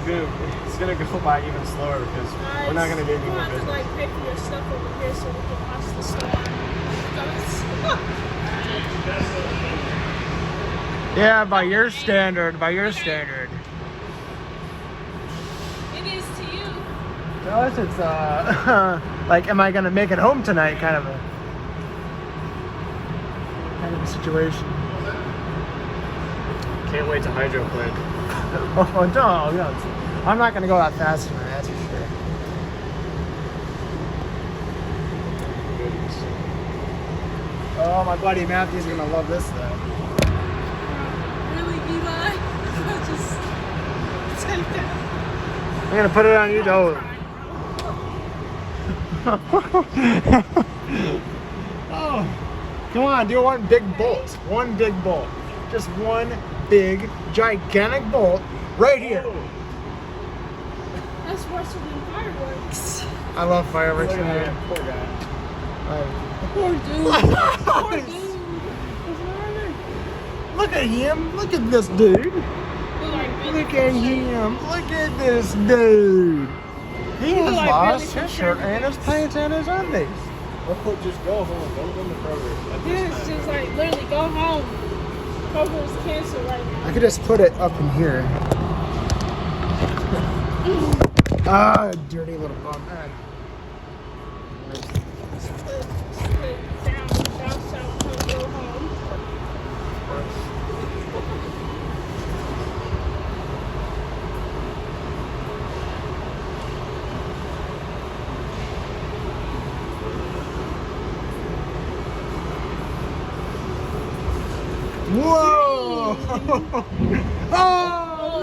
it's gonna go by even slower because we're not gonna get any more business. You have to like pay for your stuff over here so we can watch the storm. Yeah, by your standard, by your standard. It is to you. To us, it's like, am I gonna make it home tonight? Kind of a situation. Can't wait to hydroplane. Oh no, I'm not gonna go that fast tonight. That's for sure. Oh, my buddy Matthew's gonna love this though. Really, Eli? Just take that. I'm gonna put it on you, though. Oh, come on, do one big bolt. One big bolt. Just one big, gigantic bolt right here. That's worse than fireworks. I love fireworks, man. Poor guy. Poor dude. Poor dude. Look at him. Look at this dude. Like, Look at him. Look at this dude. He has like lost really his shirt and his pants and his undies. Oh, just go home. Don't go to Kroger. Yeah, it's just like literally go home. Kroger is canceled right now. I could just put it up in here. Ah, dirty little bum. Down south, go home. Whoa! Oh!